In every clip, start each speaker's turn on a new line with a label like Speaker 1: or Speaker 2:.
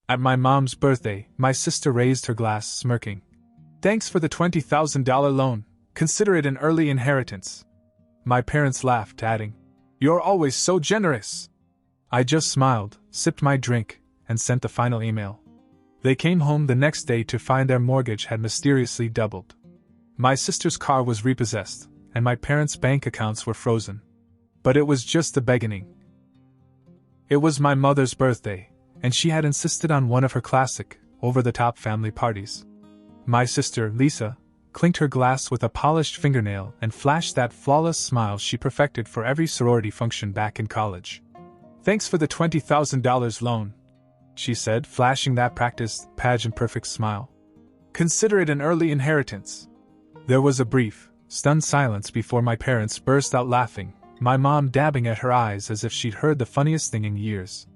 Speaker 1: At my mom's birthday, my sister raised her glass, smirking. Thanks for the $20,000 loan. Consider it an early inheritance. My parents laughed, adding, You're always so generous. I just smiled, sipped my drink, and sent the final email. They came home the next day to find their mortgage had mysteriously doubled. My sister's car was repossessed, and my parents' bank accounts were frozen. But it was just the beginning. It was my mother's birthday, and she had insisted on one of her classic, over-the-top family parties. My sister, Lisa, clinked her glass with a polished fingernail and flashed that flawless smile she perfected for every sorority function back in college. Thanks for the $20,000 loan, she said, flashing that practiced, pageant-perfect smile. Consider it an early inheritance. There was a brief, stunned silence before my parents burst out laughing, my mom dabbing at her eyes as if she'd heard the funniest thing in years.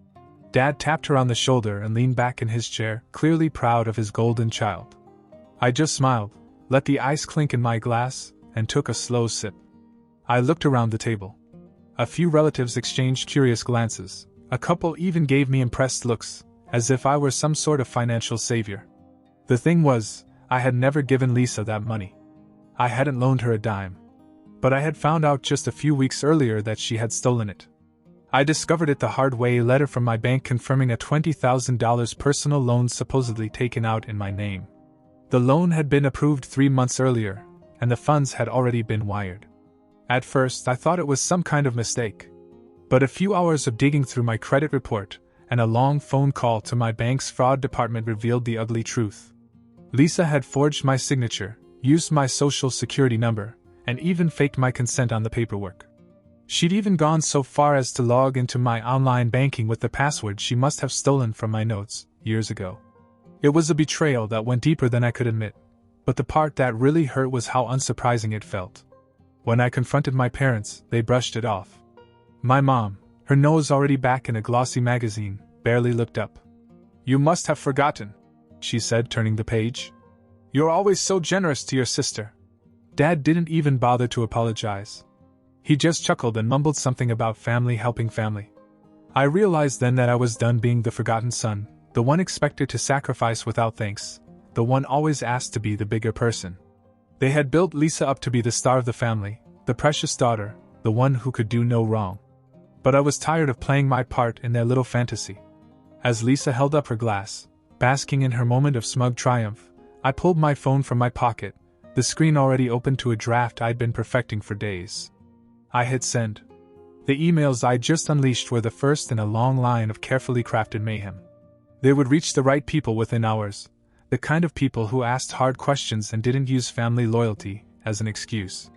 Speaker 1: Dad tapped her on the shoulder and leaned back in his chair, clearly proud of his golden child. I just smiled, let the ice clink in my glass, and took a slow sip. I looked around the table. A few relatives exchanged curious glances, a couple even gave me impressed looks, as if I were some sort of financial savior. The thing was, I had never given Lisa that money. I hadn't loaned her a dime. But I had found out just a few weeks earlier that she had stolen it. I discovered it the hard way, a letter from my bank confirming a $20,000 personal loan supposedly taken out in my name. The loan had been approved 3 months earlier, and the funds had already been wired. At first, I thought it was some kind of mistake. But a few hours of digging through my credit report and a long phone call to my bank's fraud department revealed the ugly truth. Lisa had forged my signature, used my social security number, and even faked my consent on the paperwork. She'd even gone so far as to log into my online banking with the password she must have stolen from my notes, years ago. It was a betrayal that went deeper than I could admit, but the part that really hurt was how unsurprising it felt. When I confronted my parents, they brushed it off. My mom, her nose already back in a glossy magazine, barely looked up. You must have forgotten, she said, turning the page. You're always so generous to your sister. Dad didn't even bother to apologize. He just chuckled and mumbled something about family helping family. I realized then that I was done being the forgotten son, the one expected to sacrifice without thanks, the one always asked to be the bigger person. They had built Lisa up to be the star of the family, the precious daughter, the one who could do no wrong. But I was tired of playing my part in their little fantasy. As Lisa held up her glass, basking in her moment of smug triumph, I pulled my phone from my pocket, the screen already open to a draft I'd been perfecting for days. I hit send. The emails I'd just unleashed were the first in a long line of carefully crafted mayhem. They would reach the right people within hours, the kind of people who asked hard questions and didn't use family loyalty as an excuse.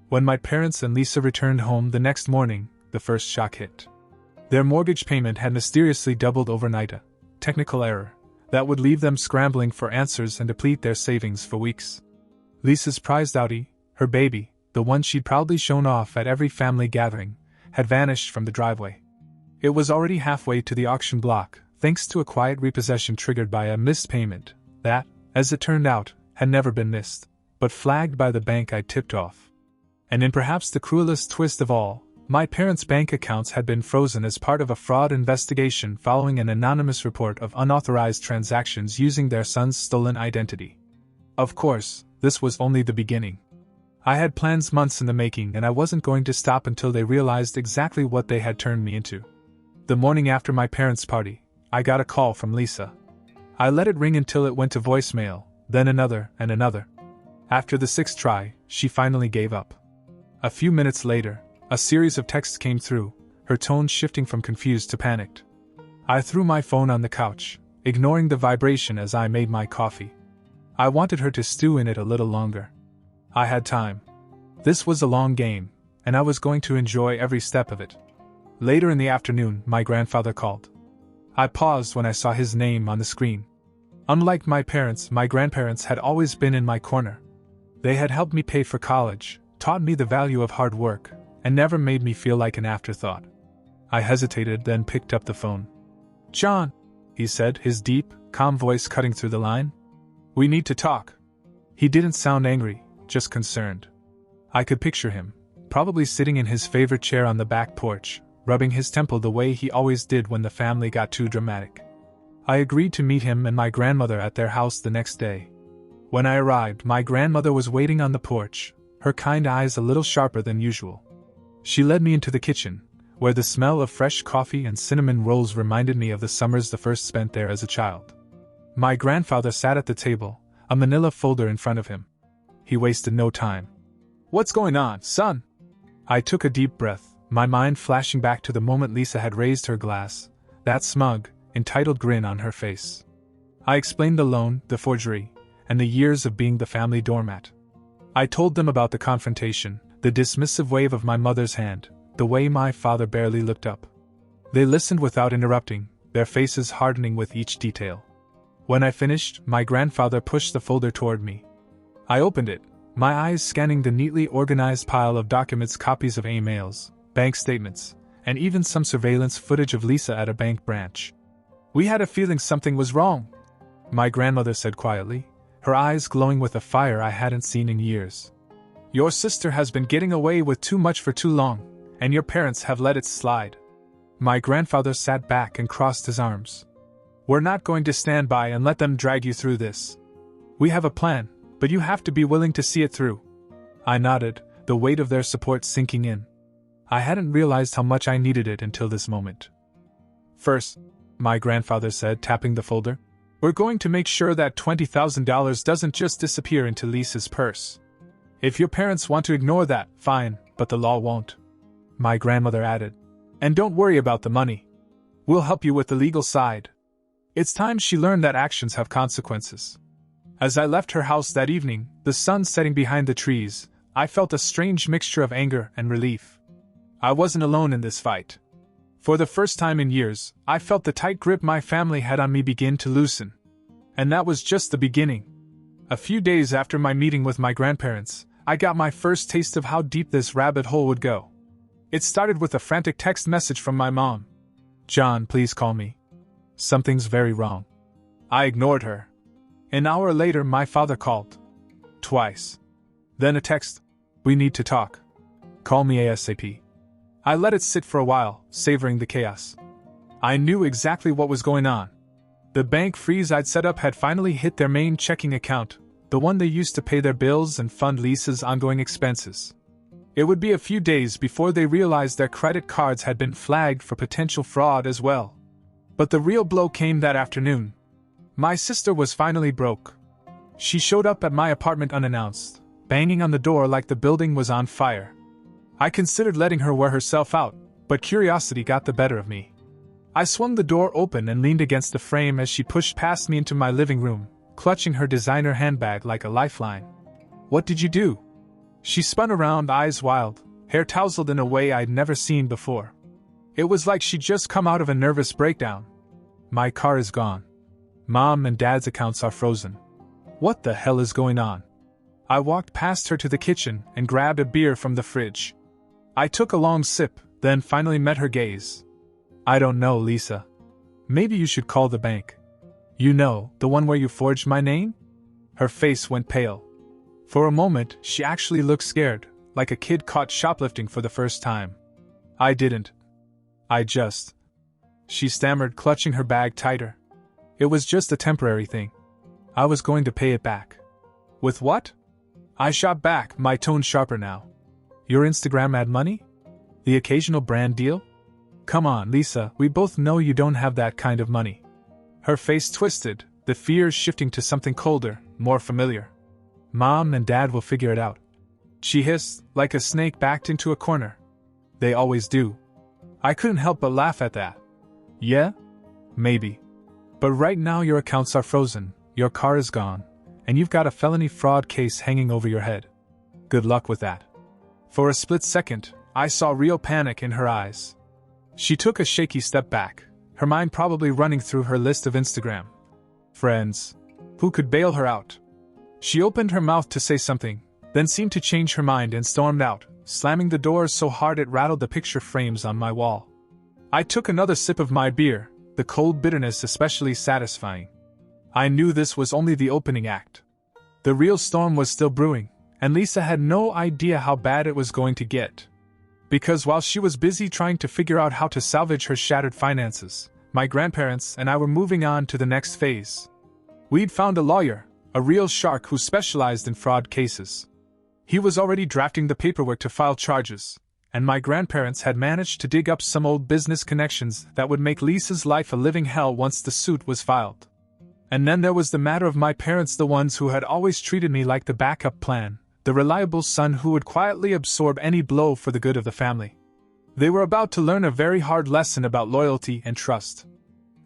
Speaker 1: When my parents and Lisa returned home the next morning, the first shock hit. Their mortgage payment had mysteriously doubled overnight, a technical error that would leave them scrambling for answers and deplete their savings for weeks. Lisa's prized Audi, her baby, the one she'd proudly shown off at every family gathering, had vanished from the driveway. It was already halfway to the auction block, thanks to a quiet repossession triggered by a missed payment that, as it turned out, had never been missed, but flagged by the bank I'd tipped off. And in perhaps the cruelest twist of all, my parents' bank accounts had been frozen as part of a fraud investigation following an anonymous report of unauthorized transactions using their son's stolen identity. Of course, this was only the beginning. I had plans months in the making, and I wasn't going to stop until they realized exactly what they had turned me into. The morning after my parents' party, I got a call from Lisa. I let it ring until it went to voicemail, then another and another. After the 6th try, she finally gave up. A few minutes later, a series of texts came through, her tone shifting from confused to panicked. I threw my phone on the couch, ignoring the vibration as I made my coffee. I wanted her to stew in it a little longer. I had time. This was a long game, and I was going to enjoy every step of it. Later in the afternoon, my grandfather called. I paused when I saw his name on the screen. Unlike my parents, my grandparents had always been in my corner. They had helped me pay for college, taught me the value of hard work, and never made me feel like an afterthought. I hesitated, then picked up the phone. "John," he said, his deep, calm voice cutting through the line. "We need to talk." He didn't sound angry, just concerned. I could picture him, probably sitting in his favorite chair on the back porch, rubbing his temple the way he always did when the family got too dramatic. I agreed to meet him and my grandmother at their house the next day. When I arrived, my grandmother was waiting on the porch, her kind eyes a little sharper than usual. She led me into the kitchen, where the smell of fresh coffee and cinnamon rolls reminded me of the summers the first spent there as a child. My grandfather sat at the table, a manila folder in front of him. He wasted no time. "What's going on, son?" I took a deep breath, my mind flashing back to the moment Lisa had raised her glass, that smug, entitled grin on her face. I explained the loan, the forgery, and the years of being the family doormat. I told them about the confrontation, the dismissive wave of my mother's hand, the way my father barely looked up. They listened without interrupting, their faces hardening with each detail. When I finished, my grandfather pushed the folder toward me. I opened it, my eyes scanning the neatly organized pile of documents, copies of emails, bank statements, and even some surveillance footage of Lisa at a bank branch. "We had a feeling something was wrong," my grandmother said quietly, her eyes glowing with a fire I hadn't seen in years. "Your sister has been getting away with too much for too long, and your parents have let it slide." My grandfather sat back and crossed his arms. "We're not going to stand by and let them drag you through this. We have a plan, but you have to be willing to see it through." I nodded, the weight of their support sinking in. I hadn't realized how much I needed it until this moment. "First," my grandfather said, tapping the folder, "we're going to make sure that $20,000 doesn't just disappear into Lisa's purse. If your parents want to ignore that, fine, but the law won't," my grandmother added. "And don't worry about the money. We'll help you with the legal side." It's time she learned that actions have consequences. As I left her house that evening, the sun setting behind the trees, I felt a strange mixture of anger and relief. I wasn't alone in this fight. For the first time in years, I felt the tight grip my family had on me begin to loosen. And that was just the beginning. A few days after my meeting with my grandparents, I got my first taste of how deep this rabbit hole would go. It started with a frantic text message from my mom. "John, please call me. Something's very wrong." I ignored her. An hour later, my father called. Twice. Then a text. "We need to talk. Call me ASAP." I let it sit for a while, savoring the chaos. I knew exactly what was going on. The bank freeze I'd set up had finally hit their main checking account, the one they used to pay their bills and fund Lisa's ongoing expenses. It would be a few days before they realized their credit cards had been flagged for potential fraud as well. But the real blow came that afternoon. My sister was finally broke. She showed up at my apartment unannounced, banging on the door like the building was on fire. I considered letting her wear herself out, but curiosity got the better of me. I swung the door open and leaned against the frame as she pushed past me into my living room, clutching her designer handbag like a lifeline. "What did you do?" She spun around, eyes wild, hair tousled in a way I'd never seen before. It was like she'd just come out of a nervous breakdown. "My car is gone. Mom and Dad's accounts are frozen." "What the hell is going on?" I walked past her to the kitchen and grabbed a beer from the fridge. I took a long sip, then finally met her gaze. "I don't know, Lisa. Maybe you should call the bank. You know, the one where you forged my name?" Her face went pale. For a moment, she actually looked scared, like a kid caught shoplifting for the first time. "I didn't. She stammered, clutching her bag tighter. "It was just a temporary thing. I was going to pay it back." "With what?" I shot back, my tone sharper now. "Your Instagram ad money? The occasional brand deal? Come on, Lisa, we both know you don't have that kind of money." Her face twisted, the fears shifting to something colder, more familiar. "Mom and Dad will figure it out," she hissed, like a snake backed into a corner. "They always do." I couldn't help but laugh at that. "Yeah? Maybe. But right now your accounts are frozen, your car is gone, and you've got a felony fraud case hanging over your head. Good luck with that." For a split second, I saw real panic in her eyes. She took a shaky step back, her mind probably running through her list of Instagram friends who could bail her out. She opened her mouth to say something, then seemed to change her mind and stormed out, slamming the door so hard it rattled the picture frames on my wall. I took another sip of my beer, the cold bitterness especially satisfying. I knew this was only the opening act. The real storm was still brewing, and Lisa had no idea how bad it was going to get. Because while she was busy trying to figure out how to salvage her shattered finances, my grandparents, and I were moving on to the next phase. We'd found a lawyer, a real shark who specialized in fraud cases. He was already drafting the paperwork to file charges, and my grandparents had managed to dig up some old business connections that would make Lisa's life a living hell once the suit was filed. And then there was the matter of my parents, the ones who had always treated me like the backup plan, the reliable son who would quietly absorb any blow for the good of the family. They were about to learn a very hard lesson about loyalty and trust.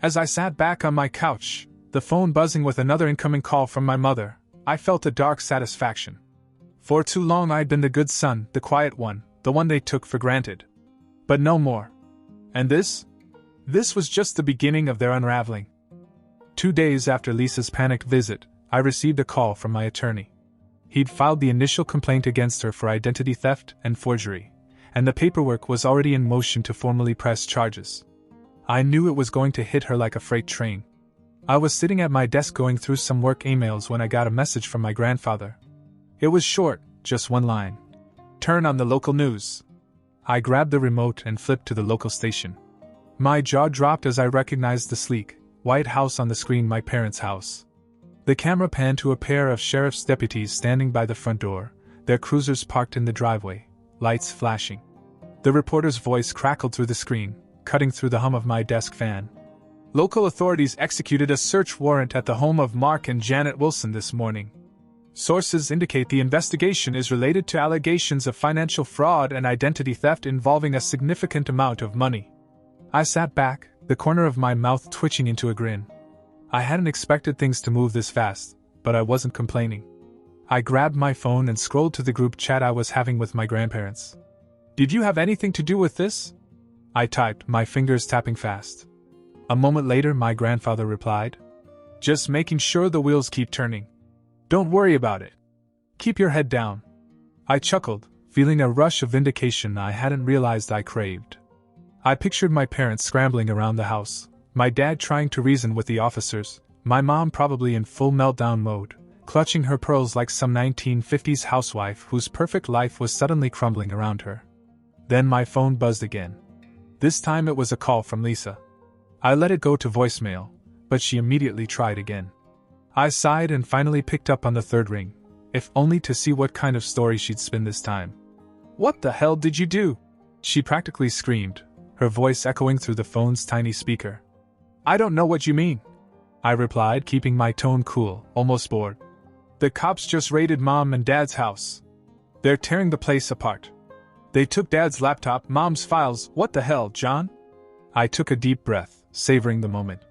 Speaker 1: As I sat back on my couch, the phone buzzing with another incoming call from my mother, I felt a dark satisfaction. For too long I'd been the good son, the quiet one, the one they took for granted. But no more. And this? This was just the beginning of their unraveling. 2 days after Lisa's panicked visit, I received a call from my attorney. He'd filed the initial complaint against her for identity theft and forgery, and the paperwork was already in motion to formally press charges. I knew it was going to hit her like a freight train. I was sitting at my desk going through some work emails when I got a message from my grandfather. It was short, just one line. Turn on the local news. I grabbed the remote and flipped to the local station. My jaw dropped as I recognized the sleek, white house on the screen, my parents' house. The camera panned to a pair of sheriff's deputies standing by the front door, their cruisers parked in the driveway, lights flashing. The reporter's voice crackled through the screen, cutting through the hum of my desk fan. Local authorities executed a search warrant at the home of Mark and Janet Wilson this morning. Sources indicate the investigation is related to allegations of financial fraud and identity theft involving a significant amount of money. I sat back, the corner of my mouth twitching into a grin. I hadn't expected things to move this fast, but I wasn't complaining. I grabbed my phone and scrolled to the group chat I was having with my grandparents. Did you have anything to do with this? I typed, my fingers tapping fast. A moment later, my grandfather replied, just making sure the wheels keep turning. Don't worry about it. Keep your head down. I chuckled, feeling a rush of vindication I hadn't realized I craved. I pictured my parents scrambling around the house, my dad trying to reason with the officers, my mom probably in full meltdown mode, clutching her pearls like some 1950s housewife whose perfect life was suddenly crumbling around her. Then my phone buzzed again. This time it was a call from Lisa. I let it go to voicemail, but she immediately tried again. I sighed and finally picked up on the third ring, if only to see what kind of story she'd spin this time. What the hell did you do? She practically screamed, her voice echoing through the phone's tiny speaker. I don't know what you mean, I replied, keeping my tone cool, almost bored. The cops just raided Mom and Dad's house. They're tearing the place apart. They took Dad's laptop, Mom's files. What the hell, John? I took a deep breath, savoring the moment.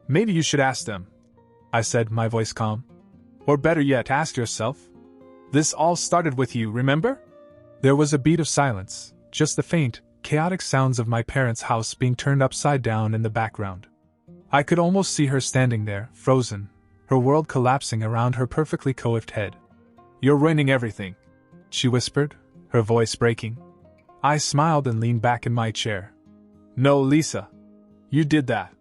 Speaker 1: Maybe you should ask them, I said, my voice calm. Or better yet, ask yourself. This all started with you, remember? There was a beat of silence, just the faint, chaotic sounds of my parents' house being turned upside down in the background. I could almost see her standing there, frozen, her world collapsing around her perfectly coiffed head. You're ruining everything, she whispered, her voice breaking. I smiled and leaned back in my chair. No, Lisa. You did that.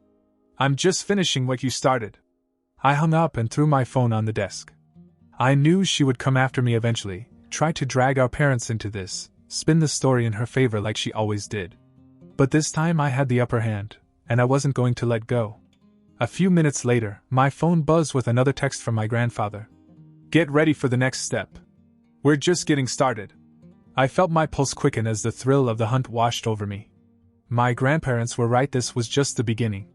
Speaker 1: I'm just finishing what you started. I hung up and threw my phone on the desk. I knew she would come after me eventually, try to drag our parents into this, spin the story in her favor like she always did. But this time I had the upper hand, and I wasn't going to let go. A few minutes later, my phone buzzed with another text from my grandfather. Get ready for the next step. We're just getting started. I felt my pulse quicken as the thrill of the hunt washed over me. My grandparents were right, this was just the beginning.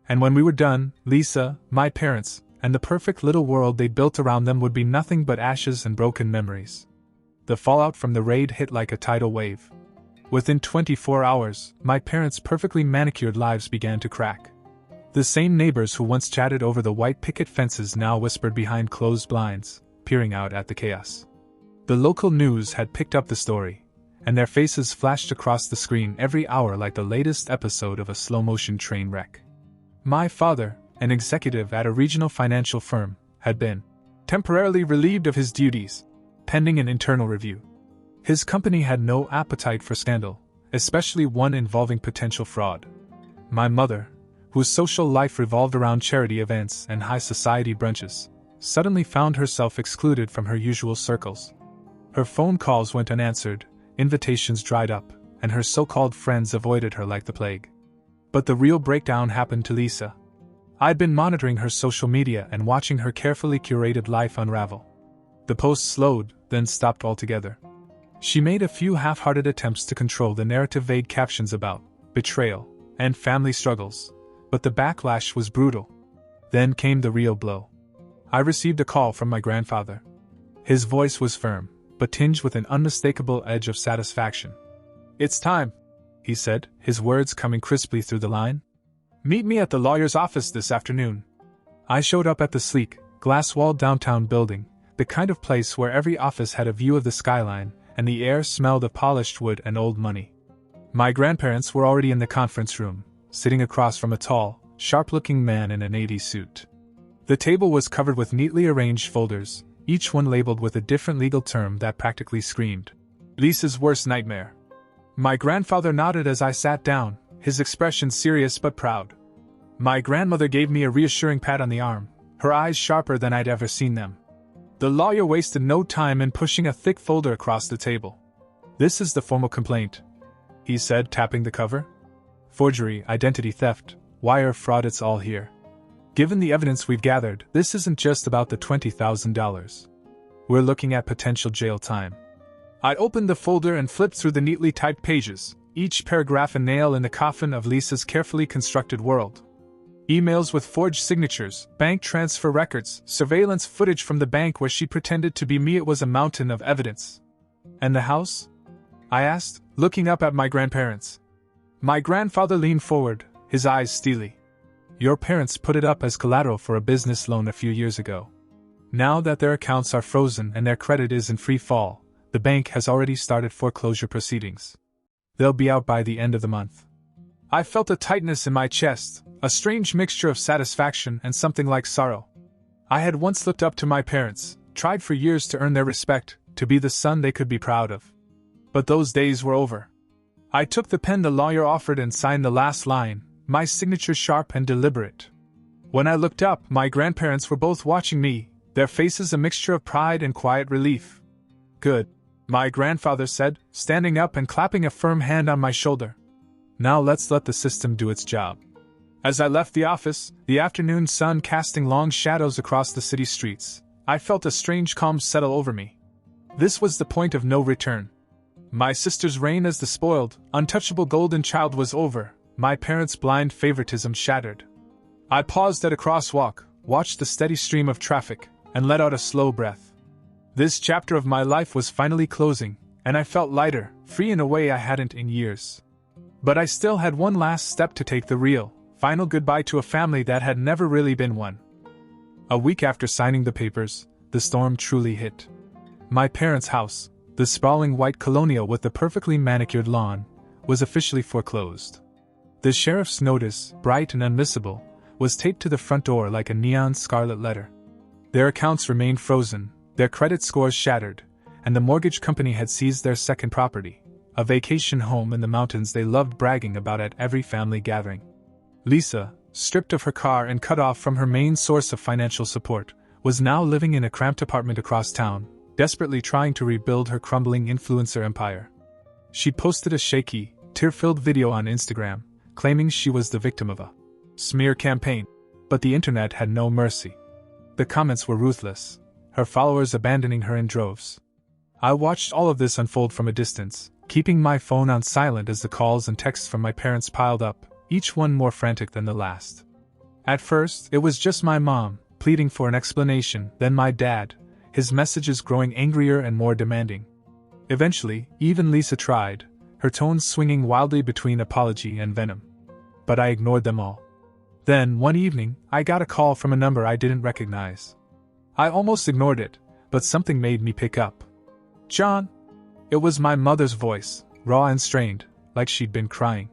Speaker 1: And when we were done, Lisa, my parents, and the perfect little world they built around them would be nothing but ashes and broken memories. The fallout from the raid hit like a tidal wave. Within 24 hours, my parents' perfectly manicured lives began to crack. The same neighbors who once chatted over the white picket fences now whispered behind closed blinds, peering out at the chaos. The local news had picked up the story, and their faces flashed across the screen every hour like the latest episode of a slow-motion train wreck. My father, an executive at a regional financial firm, had been temporarily relieved of his duties, pending an internal review. His company had no appetite for scandal, especially one involving potential fraud. My mother, whose social life revolved around charity events and high society brunches, suddenly found herself excluded from her usual circles. Her phone calls went unanswered, invitations dried up, and her so-called friends avoided her like the plague. But the real breakdown happened to Lisa. I'd been monitoring her social media and watching her carefully curated life unravel. The posts slowed, then stopped altogether. She made a few half-hearted attempts to control the narrative, vague captions about betrayal and family struggles, but the backlash was brutal. Then came the real blow. I received a call from my grandfather. His voice was firm, but tinged with an unmistakable edge of satisfaction. "It's time," he said, his words coming crisply through the line. "Meet me at the lawyer's office this afternoon." I showed up at the sleek, glass-walled downtown building, the kind of place where every office had a view of the skyline, and the air smelled of polished wood and old money. My grandparents were already in the conference room, sitting across from a tall, sharp-looking man in an 80s suit. The table was covered with neatly arranged folders, each one labeled with a different legal term that practically screamed, "Lisa's worst nightmare." My grandfather nodded as I sat down, his expression serious but proud. My grandmother gave me a reassuring pat on the arm, her eyes sharper than I'd ever seen them. The lawyer wasted no time in pushing a thick folder across the table. "This is the formal complaint," he said, tapping the cover. "Forgery, identity theft, wire fraud, it's all here. Given the evidence we've gathered, this isn't just about the $20,000. We're looking at potential jail time." I opened the folder and flipped through the neatly typed pages, each paragraph a nail in the coffin of Lisa's carefully constructed world. Emails with forged signatures, bank transfer records, surveillance footage from the bank where she pretended to be me. It was a mountain of evidence. "And the house?" I asked, looking up at my grandparents. My grandfather leaned forward, his eyes steely. "Your parents put it up as collateral for a business loan a few years ago. Now that their accounts are frozen and their credit is in free fall, the bank has already started foreclosure proceedings. They'll be out by the end of the month." I felt a tightness in my chest, a strange mixture of satisfaction and something like sorrow. I had once looked up to my parents, tried for years to earn their respect, to be the son they could be proud of. But those days were over. I took the pen the lawyer offered and signed the last line, my signature sharp and deliberate. When I looked up, my grandparents were both watching me, their faces a mixture of pride and quiet relief. "Good," my grandfather said, standing up and clapping a firm hand on my shoulder. "Now let's let the system do its job." As I left the office, the afternoon sun casting long shadows across the city streets, I felt a strange calm settle over me. This was the point of no return. My sister's reign as the spoiled, untouchable golden child was over, my parents' blind favoritism shattered. I paused at a crosswalk, watched the steady stream of traffic, and let out a slow breath. This chapter of my life was finally closing, and I felt lighter, free in a way I hadn't in years. But I still had one last step to take, the real, final goodbye to a family that had never really been one. A week after signing the papers, the storm truly hit. My parents' house, the sprawling white colonial with the perfectly manicured lawn, was officially foreclosed. The sheriff's notice, bright and unmissable, was taped to the front door like a neon scarlet letter. Their accounts remained frozen, their credit scores shattered, and the mortgage company had seized their second property, a vacation home in the mountains they loved bragging about at every family gathering. Lisa, stripped of her car and cut off from her main source of financial support, was now living in a cramped apartment across town, desperately trying to rebuild her crumbling influencer empire. She posted a shaky, tear-filled video on Instagram, claiming she was the victim of a smear campaign, but the internet had no mercy. The comments were ruthless, her followers abandoning her in droves. I watched all of this unfold from a distance, keeping my phone on silent as the calls and texts from my parents piled up, each one more frantic than the last. At first, it was just my mom, pleading for an explanation, then my dad, his messages growing angrier and more demanding. Eventually, even Lisa tried, her tones swinging wildly between apology and venom. But I ignored them all. Then, one evening, I got a call from a number I didn't recognize. I almost ignored it, but something made me pick up. "John?" It was my mother's voice, raw and strained, like she'd been crying.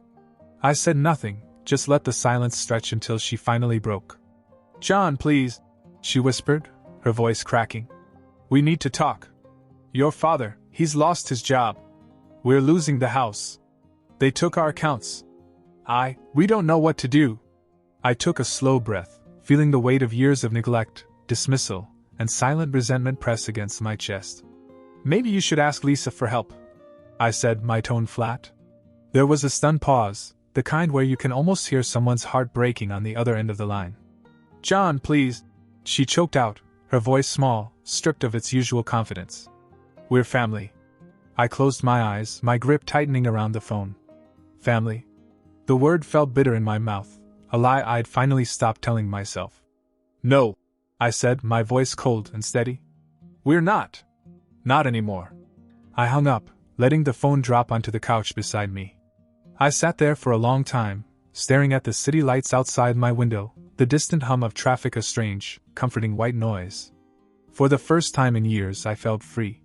Speaker 1: I said nothing, just let the silence stretch until she finally broke. "John, please," she whispered, her voice cracking. "We need to talk. Your father, he's lost his job. We're losing the house. They took our accounts. We don't know what to do." I took a slow breath, feeling the weight of years of neglect, dismissal, and silent resentment press against my chest. "Maybe you should ask Lisa for help," I said, my tone flat. There was a stunned pause, the kind where you can almost hear someone's heart breaking on the other end of the line. "John, please," she choked out, her voice small, stripped of its usual confidence. "We're family." I closed my eyes, my grip tightening around the phone. Family? The word felt bitter in my mouth, a lie I'd finally stopped telling myself. "No," I said, my voice cold and steady. "We're not. Not anymore." I hung up, letting the phone drop onto the couch beside me. I sat there for a long time, staring at the city lights outside my window, the distant hum of traffic a strange, comforting white noise. For the first time in years I felt free.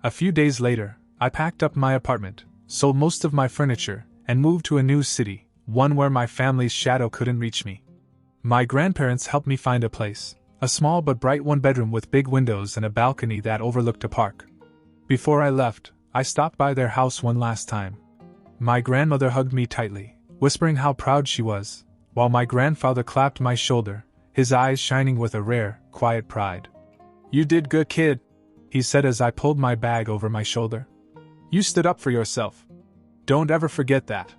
Speaker 1: A few days later, I packed up my apartment, sold most of my furniture, and moved to a new city, one where my family's shadow couldn't reach me. My grandparents helped me find a place, a small but bright one-bedroom with big windows and a balcony that overlooked a park. Before I left, I stopped by their house one last time. My grandmother hugged me tightly, whispering how proud she was, while my grandfather clapped my shoulder, his eyes shining with a rare, quiet pride. "You did good, kid," he said as I pulled my bag over my shoulder. "You stood up for yourself. Don't ever forget that."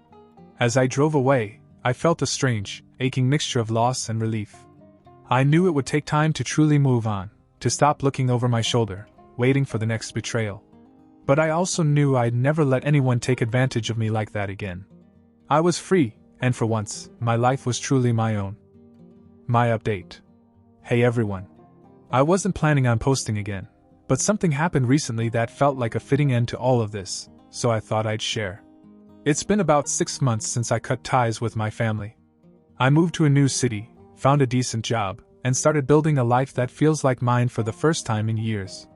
Speaker 1: As I drove away, I felt a strange, aching mixture of loss and relief. I knew it would take time to truly move on, to stop looking over my shoulder, waiting for the next betrayal. But I also knew I'd never let anyone take advantage of me like that again. I was free, and for once, my life was truly my own. My update. Hey everyone. I wasn't planning on posting again, but something happened recently that felt like a fitting end to all of this, so I thought I'd share. It's been about 6 months since I cut ties with my family. I moved to a new city, found a decent job, and started building a life that feels like mine for the first time in years.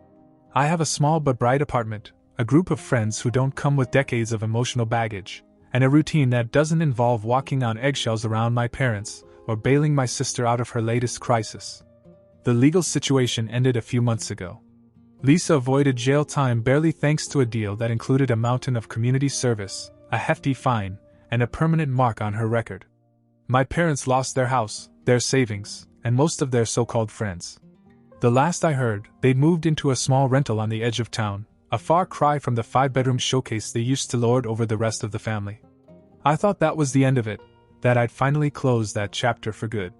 Speaker 1: I have a small but bright apartment, a group of friends who don't come with decades of emotional baggage, and a routine that doesn't involve walking on eggshells around my parents or bailing my sister out of her latest crisis. The legal situation ended a few months ago. Lisa avoided jail time barely thanks to a deal that included a mountain of community service, a hefty fine, and a permanent mark on her record. My parents lost their house, their savings, and most of their so-called friends. The last I heard, they'd moved into a small rental on the edge of town, a far cry from the 5-bedroom showcase they used to lord over the rest of the family. I thought that was the end of it, that I'd finally closed that chapter for good.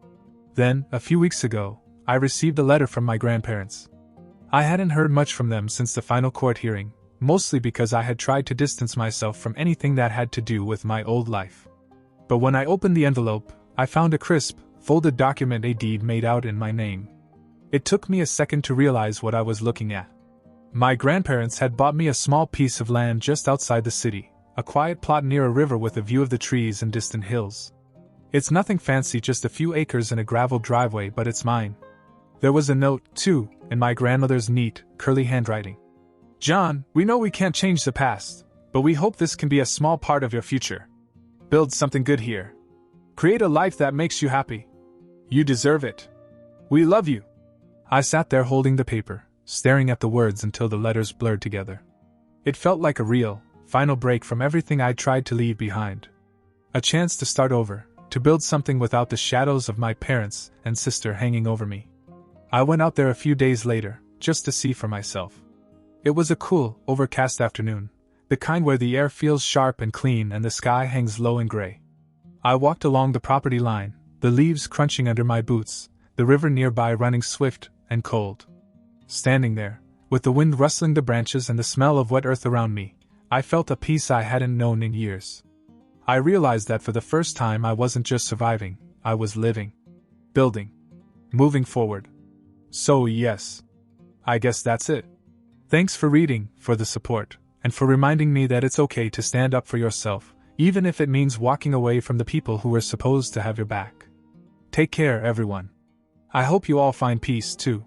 Speaker 1: Then, a few weeks ago, I received a letter from my grandparents. I hadn't heard much from them since the final court hearing, mostly because I had tried to distance myself from anything that had to do with my old life. But when I opened the envelope, I found a crisp, folded document, a deed made out in my name. It took me a second to realize what I was looking at. My grandparents had bought me a small piece of land just outside the city, a quiet plot near a river with a view of the trees and distant hills. It's nothing fancy, just a few acres and a gravel driveway, but it's mine. There was a note, too, in my grandmother's neat, curly handwriting. "John, we know we can't change the past, but we hope this can be a small part of your future. Build something good here. Create a life that makes you happy. You deserve it. We love you." I sat there holding the paper, staring at the words until the letters blurred together. It felt like a real, final break from everything I'd tried to leave behind. A chance to start over, to build something without the shadows of my parents and sister hanging over me. I went out there a few days later, just to see for myself. It was a cool, overcast afternoon, the kind where the air feels sharp and clean and the sky hangs low and gray. I walked along the property line, the leaves crunching under my boots, the river nearby running swift and cold. Standing there, with the wind rustling the branches and the smell of wet earth around me, I felt a peace I hadn't known in years. I realized that for the first time I wasn't just surviving, I was living. Building. Moving forward. So yes. I guess that's it. Thanks for reading, for the support, and for reminding me that it's okay to stand up for yourself, even if it means walking away from the people who were supposed to have your back. Take care, everyone. I hope you all find peace, too.